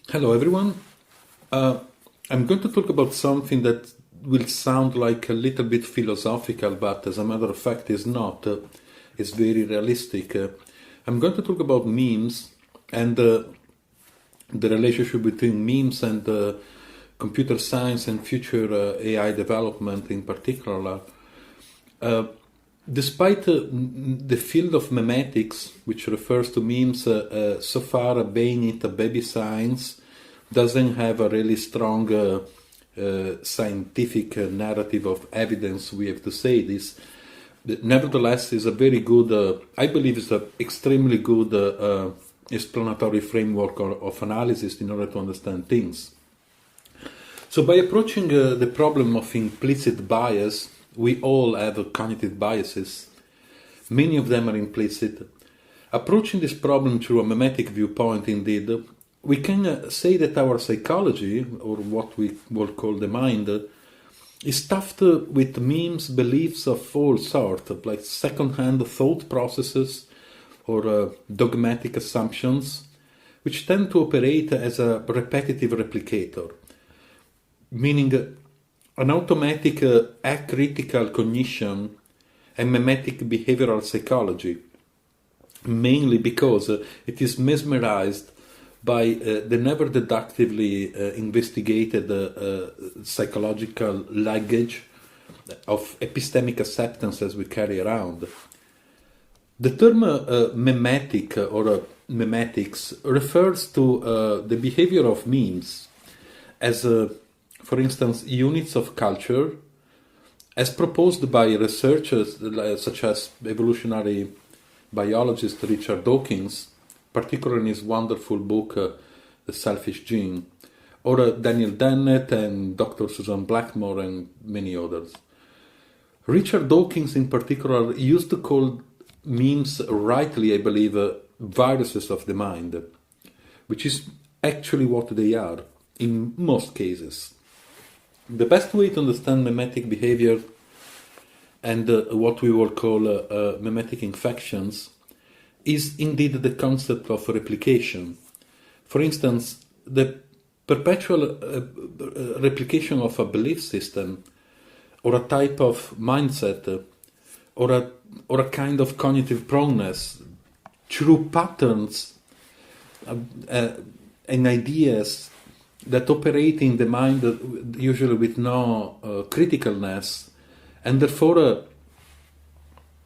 Hello everyone. Uh, I'm going to talk about something that will sound like a little bit philosophical, but as a matter of fact is not. It's very realistic. I'm going to talk about memes and the relationship between memes and computer science and future AI development in particular. Uh, Despite the field of memetics, which refers to memes, so far being it a baby science, doesn't have a really strong scientific narrative of evidence, we have to say this. Nevertheless, is a very good, I believe it's an extremely good explanatory framework of analysis in order to understand things. So by approaching the problem of implicit bias, we all have cognitive biases. Many of them are implicit. Approaching this problem through a memetic viewpoint, indeed, we can say that our psychology, or what we will call the mind, is stuffed with memes, beliefs of all sorts, like second-hand thought processes or dogmatic assumptions, which tend to operate as a repetitive replicator, meaning an automatic acritical cognition and mimetic behavioral psychology, mainly because it is mesmerized by the never deductively investigated psychological luggage of epistemic acceptances we carry around. The term mimetic or memetics refers to the behavior of memes as for instance, units of culture, as proposed by researchers such as evolutionary biologist Richard Dawkins, particularly in his wonderful book, The Selfish Gene, or Daniel Dennett and Dr. Susan Blackmore and many others. Richard Dawkins in particular used to call memes, rightly I believe, viruses of the mind, which is actually what they are in most cases. The best way to understand mimetic behavior and what we will call mimetic infections is indeed the concept of replication. For instance, the perpetual replication of a belief system or a type of mindset or a kind of cognitive proneness through patterns and ideas that operate in the mind usually with no criticalness, and therefore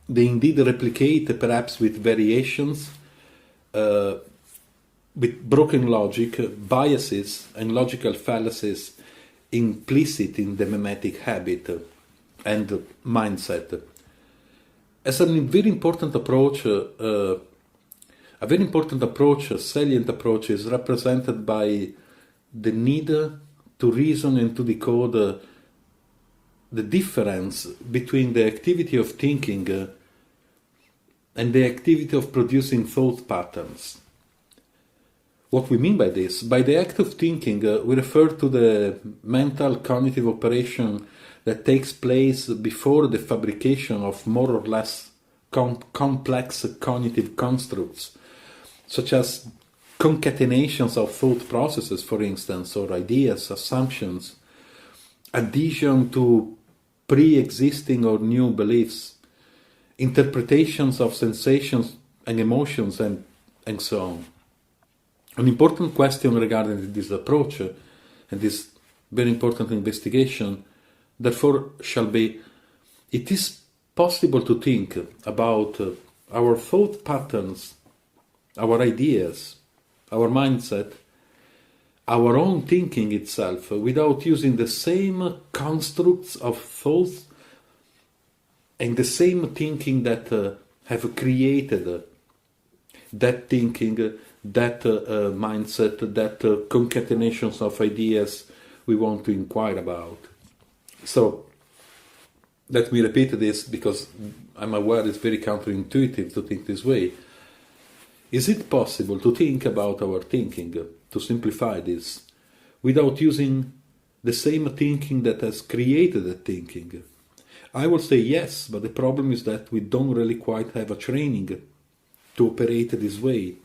they indeed replicate, perhaps with variations, with broken logic, biases and logical fallacies implicit in the mimetic habit and mindset. As a very important approach, a salient approach, is represented by the need to reason and to decode the difference between the activity of thinking and the activity of producing thought patterns. What we mean by this? By the act of thinking, we refer to the mental cognitive operation that takes place before the fabrication of more or less complex cognitive constructs, such as concatenations of thought processes, for instance, or ideas, assumptions, addition to pre-existing or new beliefs, interpretations of sensations and emotions, and so on. An important question regarding this approach and this very important investigation, therefore, shall be: it is possible to think about our thought patterns, our ideas, our mindset, our own thinking itself, without using the same constructs of thoughts and the same thinking that have created that thinking, that mindset, that concatenations of ideas we want to inquire about. So, let me repeat this because I'm aware it's very counterintuitive to think this way. Is it possible to think about our thinking, to simplify this, without using the same thinking that has created that thinking? I will say yes, but the problem is that we don't really quite have a training to operate this way.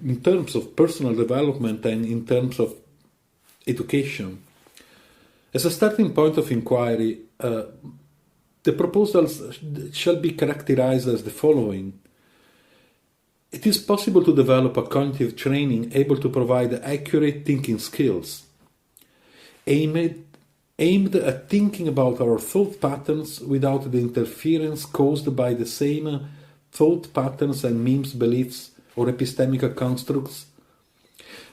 in terms of personal development and in terms of education. As a starting point of inquiry, the proposals shall be characterized as the following. It is possible to develop a cognitive training able to provide accurate thinking skills, aimed at thinking about our thought patterns without the interference caused by the same thought patterns and memes, beliefs, or epistemic constructs.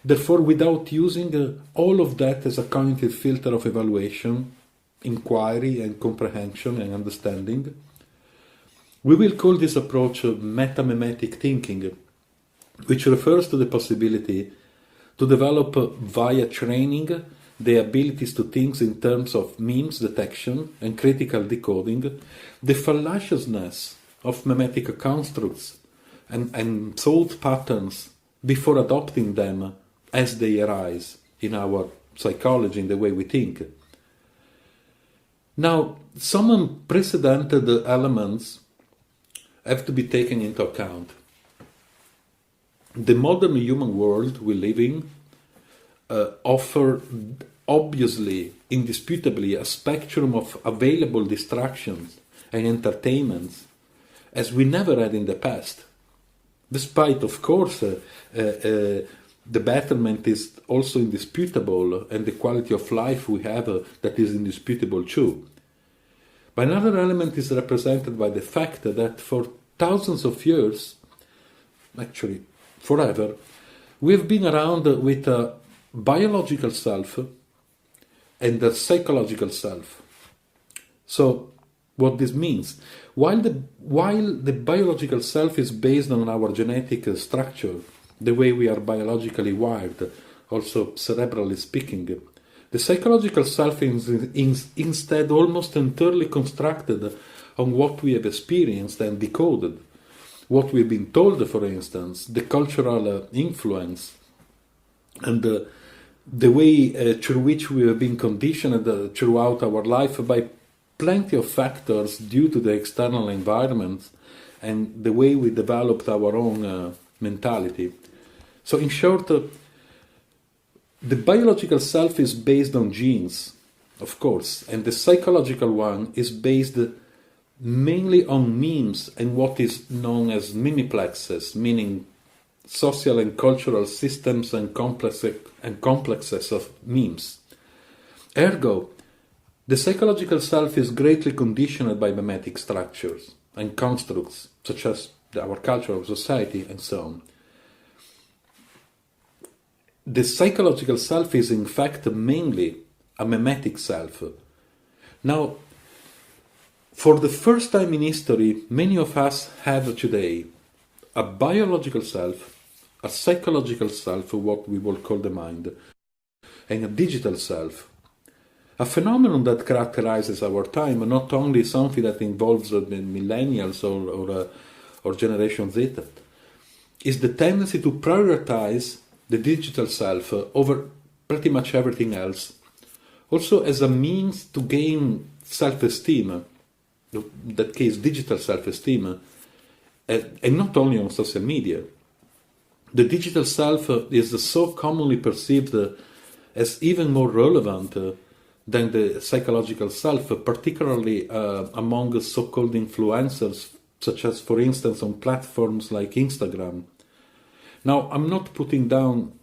Therefore, without using all of that as a cognitive filter of evaluation, inquiry and comprehension and understanding, we will call this approach meta-mimetic thinking, which refers to the possibility to develop via training the abilities to think in terms of memes detection and critical decoding, the fallaciousness of mimetic constructs and thought patterns before adopting them as they arise in our psychology, in the way we think. Now, some unprecedented elements have to be taken into account. The modern human world we live in offer obviously, indisputably, a spectrum of available distractions and entertainments as we never had in the past. Despite, of course, the betterment is also indisputable and the quality of life we have that is indisputable too. But another element is represented by the fact that for thousands of years, actually forever, we have been around with a biological self and a psychological self. So, what this means? While the biological self is based on our genetic structure, the way we are biologically wired, also cerebrally speaking, the psychological self is instead almost entirely constructed on what we have experienced and decoded, what we've been told, for instance, the cultural influence, and the way through which we have been conditioned throughout our life by plenty of factors due to the external environment and the way we developed our own mentality. So in short, the biological self is based on genes, of course, and the psychological one is based mainly on memes and what is known as mimeplexes, meaning social and cultural systems and complexes of memes. Ergo, the psychological self is greatly conditioned by mimetic structures and constructs, such as our culture, our society, and so on. The psychological self is in fact mainly a mimetic self. Now, for the first time in history, many of us have today a biological self, a psychological self, what we will call the mind, and a digital self. A phenomenon that characterizes our time, not only something that involves the millennials or Generation Z, is the tendency to prioritize the digital self over pretty much everything else, also as a means to gain self-esteem, in that case digital self-esteem, and not only on social media. The digital self is so commonly perceived as even more relevant than the psychological self, particularly among so-called influencers, such as, for instance, on platforms like Instagram. Now, I'm not putting down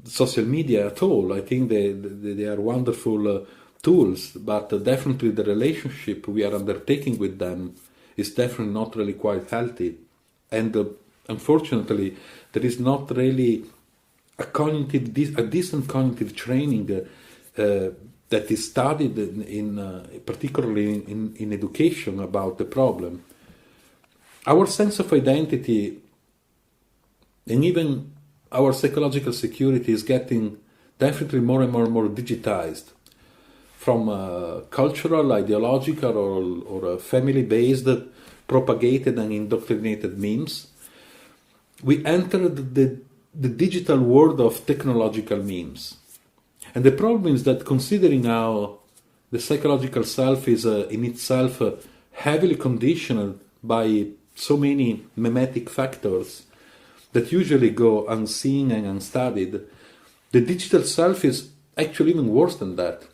social media at all. I think they are wonderful tools, but definitely the relationship we are undertaking with them is definitely not really quite healthy. And unfortunately, there is not really a decent cognitive training that is studied particularly in education about the problem. Our sense of identity and even our psychological security is getting definitely more and more digitized, from cultural, ideological, or family-based, propagated and indoctrinated memes. We entered the digital world of technological memes. And the problem is that, considering how the psychological self is in itself heavily conditioned by so many mimetic factors, that usually go unseen and unstudied, the digital self is actually even worse than that.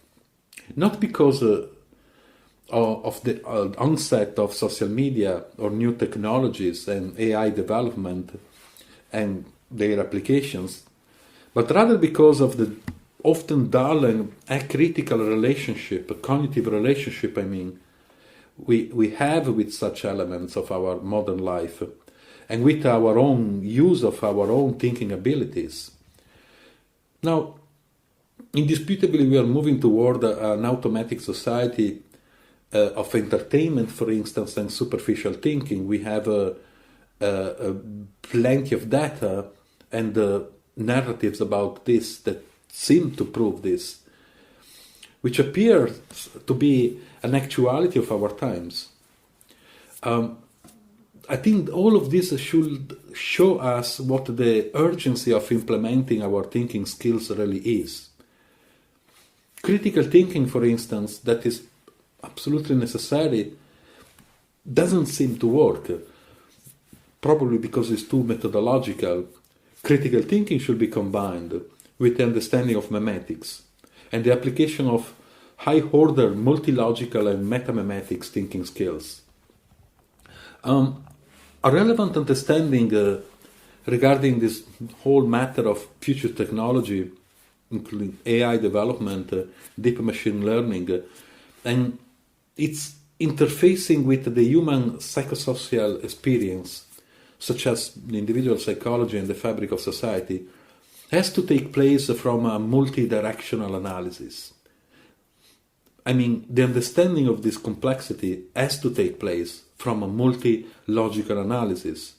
Not because of the onset of social media or new technologies and AI development and their applications, but rather because of the often dull and acritical relationship, a cognitive relationship, we have with such elements of our modern life and with our own use of our own thinking abilities. Now, indisputably, we are moving toward an automatic society of entertainment, for instance, and superficial thinking. We have plenty of data and narratives about this that seem to prove this, which appears to be an actuality of our times. I think all of this should show us what the urgency of implementing our thinking skills really is. Critical thinking, for instance, that is absolutely necessary, doesn't seem to work, probably because it's too methodological. Critical thinking should be combined with the understanding of memetics and the application of high-order multilogical and metamemetics thinking skills. A relevant understanding regarding this whole matter of future technology, including AI development, deep machine learning, and its interfacing with the human psychosocial experience, such as the individual psychology and the fabric of society, has to take place from a multi-directional analysis. The understanding of this complexity has to take place from a multi-logical analysis.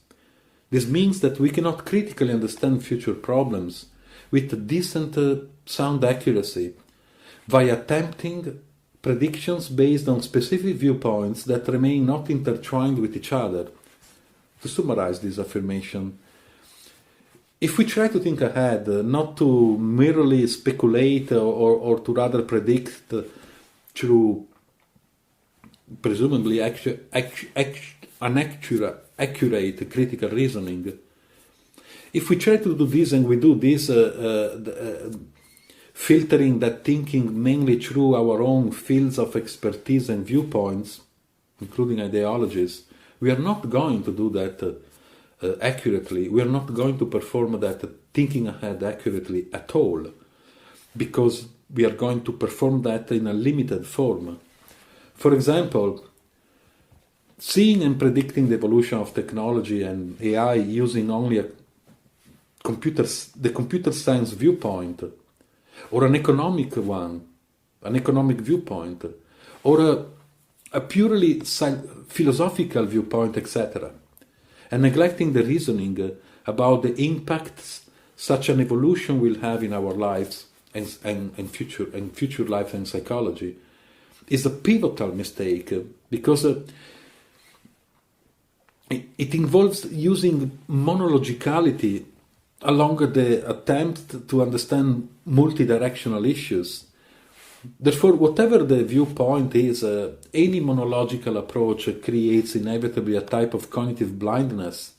This means that we cannot critically understand future problems with decent, sound accuracy by attempting predictions based on specific viewpoints that remain not intertwined with each other. To summarize this affirmation, if we try to think ahead, not to merely speculate or to rather predict through presumably accurate critical reasoning, if we try to do this and we do this filtering that thinking mainly through our own fields of expertise and viewpoints, including ideologies, we are not going to do that accurately. We are not going to perform that thinking ahead accurately at all, because we are going to perform that in a limited form. For example, seeing and predicting the evolution of technology and AI using only the computer science viewpoint, or an economic viewpoint, or a purely philosophical viewpoint, etc., and neglecting the reasoning about the impacts such an evolution will have in our lives and future life and psychology, is a pivotal mistake, because it involves using monologicality along the attempt to understand multidirectional issues. Therefore, whatever the viewpoint is, any monological approach creates inevitably a type of cognitive blindness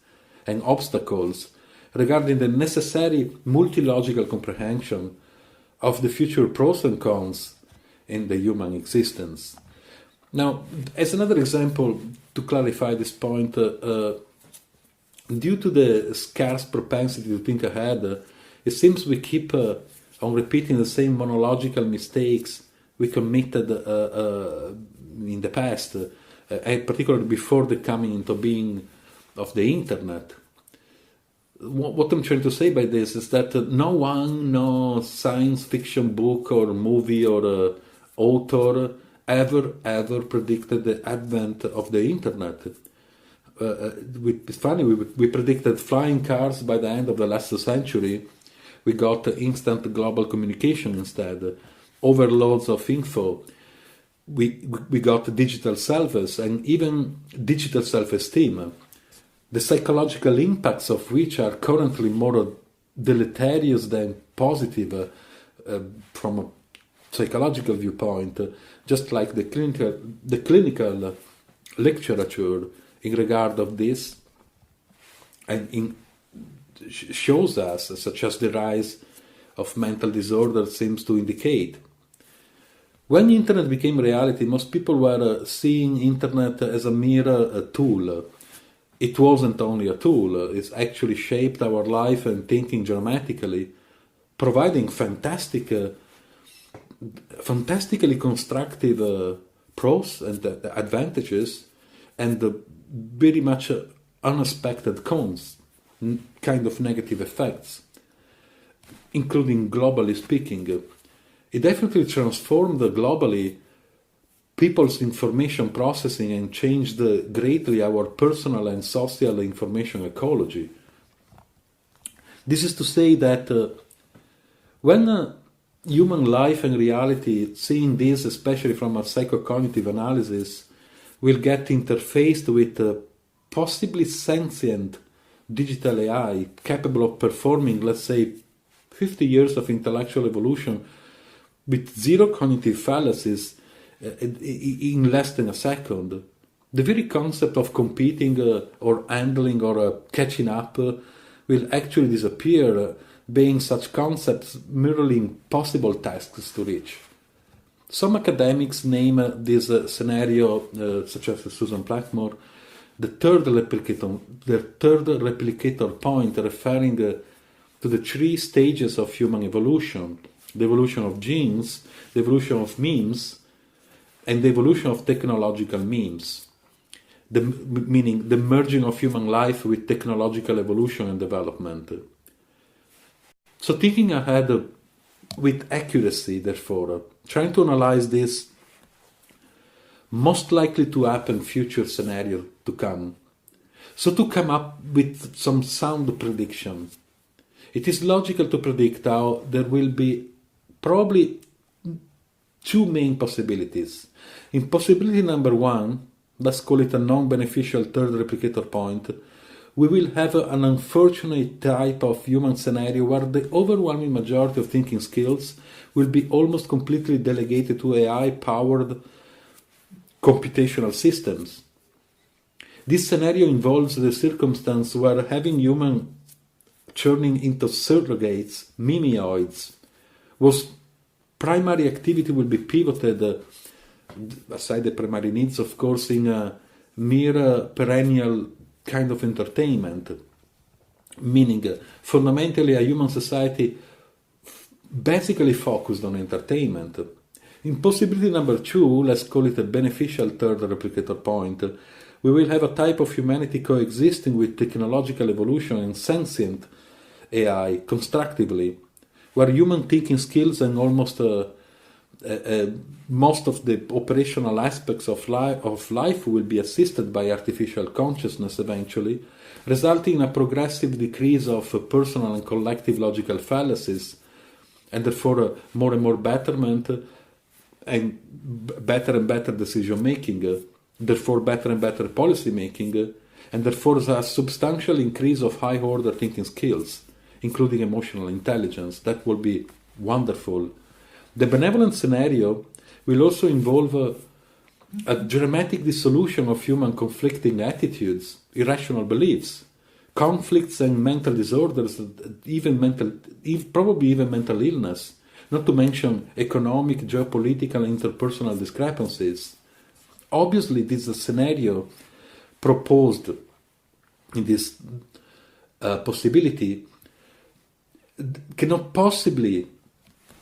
and obstacles regarding the necessary multilogical comprehension of the future pros and cons in the human existence. Now, as another example, to clarify this point, due to the scarce propensity to think ahead, it seems we keep on repeating the same monological mistakes we committed in the past, particularly before the coming into being of the internet. What I'm trying to say by this is that no science fiction book or movie or author ever predicted the advent of the internet. It's funny, we predicted flying cars by the end of the last century. We got instant global communication instead, overloads of info. We got digital selves and even digital self-esteem, the psychological impacts of which are currently more deleterious than positive from a psychological viewpoint, just like the clinical literature in regard of this, and shows us, such as the rise of mental disorders seems to indicate. When the internet became reality, most people were seeing internet as a mere tool. It wasn't only a tool, it's actually shaped our life and thinking dramatically, providing fantastically constructive pros and advantages, and very much unexpected cons, kind of negative effects, including globally speaking. It definitely transformed globally people's information processing and changed greatly our personal and social information ecology. This is to say that when human life and reality, seeing this especially from a psychocognitive analysis, will get interfaced with possibly sentient digital AI capable of performing, let's say, 50 years of intellectual evolution with zero cognitive fallacies in less than a second, the very concept of competing or handling or catching up will actually disappear, being such concepts merely impossible tasks to reach. Some academics name this scenario, such as Susan Blackmore, the third replicator point, referring to the three stages of human evolution: the evolution of genes, the evolution of memes, and the evolution of technological memes, meaning the merging of human life with technological evolution and development. So thinking ahead with accuracy, therefore, trying to analyze this most likely to happen future scenario to come. So to come up with some sound prediction, it is logical to predict how there will be probably two main possibilities. In possibility number one, let's call it a non-beneficial third replicator point, we will have an unfortunate type of human scenario where the overwhelming majority of thinking skills will be almost completely delegated to AI-powered computational systems. This scenario involves the circumstance where having human turning into surrogates, mimioids, whose primary activity will be pivoted, aside the primary needs, of course, in a mere perennial kind of entertainment, meaning fundamentally a human society basically focused on entertainment. In possibility number two, let's call it a beneficial third replicator point, we will have a type of humanity coexisting with technological evolution and sentient AI constructively, where human thinking skills and almost most of the operational aspects of life will be assisted by artificial consciousness eventually, resulting in a progressive decrease of personal and collective logical fallacies, and therefore more and more betterment and better decision making, therefore better and better policy making, and therefore a substantial increase of high order thinking skills, including emotional intelligence. That will be wonderful. The benevolent scenario will also involve a dramatic dissolution of human conflicting attitudes, irrational beliefs, conflicts and mental disorders, probably even mental illness, not to mention economic, geopolitical, and interpersonal discrepancies. Obviously, this is a scenario proposed in this possibility cannot possibly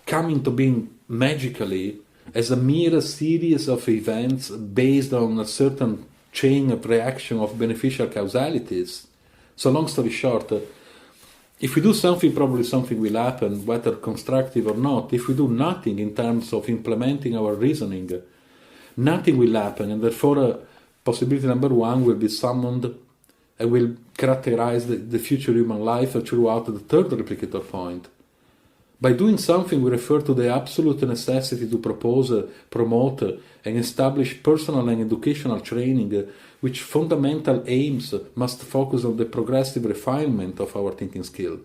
come into being magically as a mere series of events based on a certain chain of reaction of beneficial causalities. So long story short, if we do something, probably something will happen, whether constructive or not. If we do nothing in terms of implementing our reasoning, nothing will happen, and therefore possibility number one will be summoned and will characterize the future human life throughout the third replicator point. By doing something, we refer to the absolute necessity to propose, promote, and establish personal and educational training, which fundamental aims must focus on the progressive refinement of our thinking skill.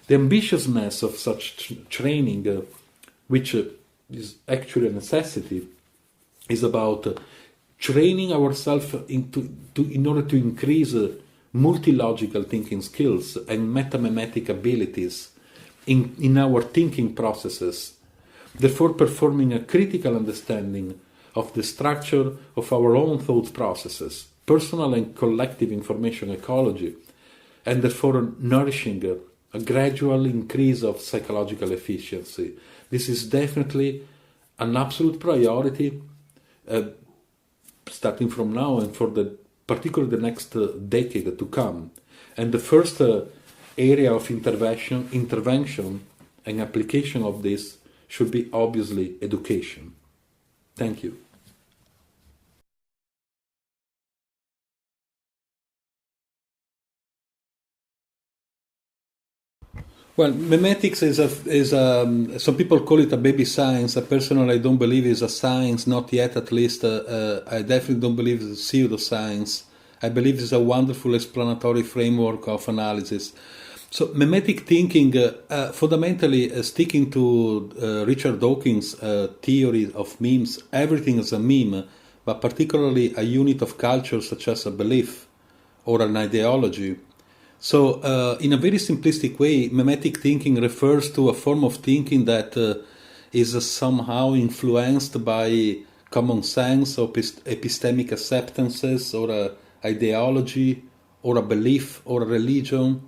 The ambitiousness of such training, which is actually a necessity, is about training ourselves in order to increase multi-logical thinking skills and metamimetic abilities in our thinking processes, therefore performing a critical understanding of the structure of our own thought processes, personal and collective information ecology, and therefore nourishing a gradual increase of psychological efficiency. This is definitely an absolute priority starting from now and for particularly the next decade to come. And the first area of intervention and application of this should be obviously education. Thank you. Well, memetics is some people call it a baby science. Personally, I don't believe it's a science, not yet at least. I definitely don't believe it's a pseudoscience. I believe it's a wonderful explanatory framework of analysis. So, memetic thinking, fundamentally sticking to Richard Dawkins' theory of memes, everything is a meme, but particularly a unit of culture such as a belief or an ideology. So, in a very simplistic way, memetic thinking refers to a form of thinking that is somehow influenced by common sense or epistemic acceptances or a ideology or a belief or a religion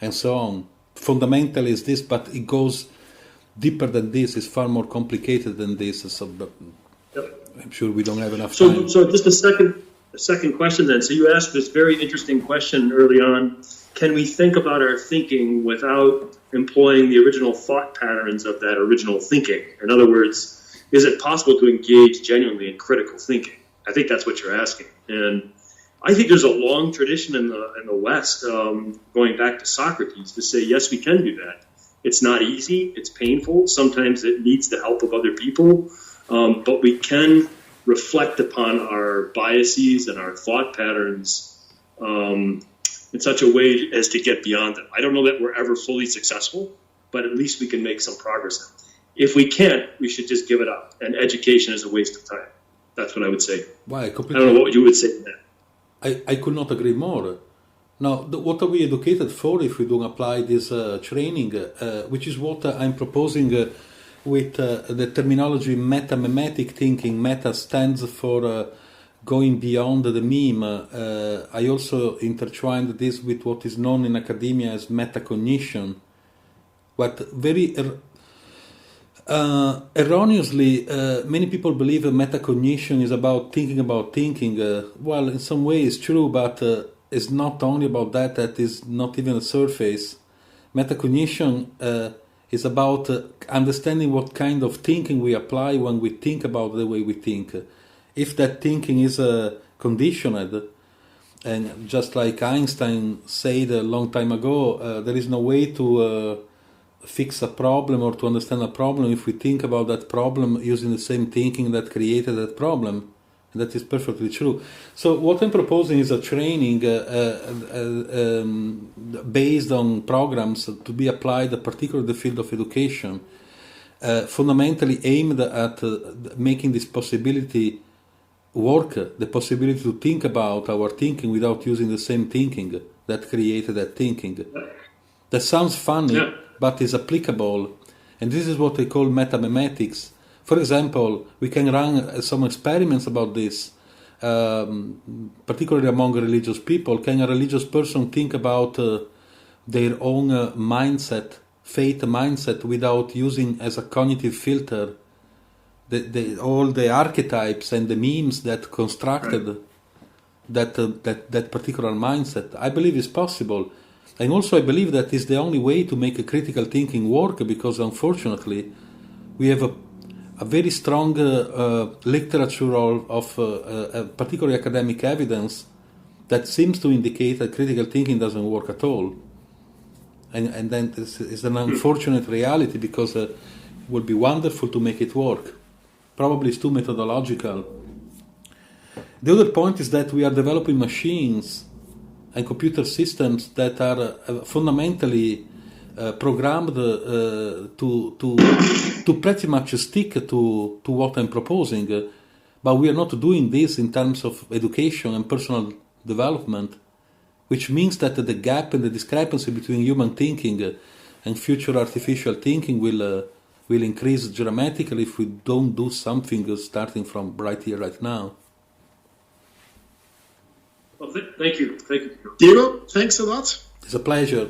and so on. Fundamentally is this, but it goes deeper than this, it's far more complicated than this, so I'm sure we don't have enough time. So just a second question then. So you asked this very interesting question early on. Can we think about our thinking without employing the original thought patterns of that original thinking? In other words, is it possible to engage genuinely in critical thinking? I think that's what you're asking. And I think there's a long tradition in the West, going back to Socrates, to say, yes, we can do that. It's not easy. It's painful. Sometimes it needs the help of other people. But we can reflect upon our biases and our thought patterns in such a way as to get beyond them. I don't know that we're ever fully successful, but at least we can make some progress. If we can't, we should just give it up. And education is a waste of time. That's what I would say. Why? I don't know what you would say to that. I could not agree more. Now, what are we educated for if we don't apply this training, which is what I'm proposing with the terminology meta-memetic thinking. Meta stands for going beyond the meme. I also intertwined this with what is known in academia as metacognition. But very erroneously, many people believe that metacognition is about thinking. Well, in some way it's true, but it's not only about that. That is not even a surface. Metacognition is about understanding what kind of thinking we apply when we think about the way we think. If that thinking is conditioned, and just like Einstein said a long time ago, there is no way to fix a problem or to understand a problem if we think about that problem using the same thinking that created that problem. And that is perfectly true. So what I'm proposing is a training based on programs to be applied, particularly the field of education, fundamentally aimed at making this possibility work, the possibility to think about our thinking without using the same thinking that created that thinking. That sounds funny, but is applicable, and this is what I call metamemetics. For example, we can run some experiments about this, particularly among religious people. Can a religious person think about their own mindset, faith mindset, without using as a cognitive filter all the archetypes and the memes that constructed that particular mindset? I believe it's possible. And also I believe that is the only way to make a critical thinking work, because unfortunately we have a very strong literature of particularly academic evidence that seems to indicate that critical thinking doesn't work at all. And then it's an unfortunate reality, because it would be wonderful to make it work. Probably it's too methodological. The other point is that we are developing machines and computer systems that are fundamentally programmed to pretty much stick to what I'm proposing, but we are not doing this in terms of education and personal development. which means that the gap and the discrepancy between human thinking and future artificial thinking will increase dramatically if we don't do something starting from right here, right now. Well, thank you. Thank you. Diego, thanks a lot. It's a pleasure.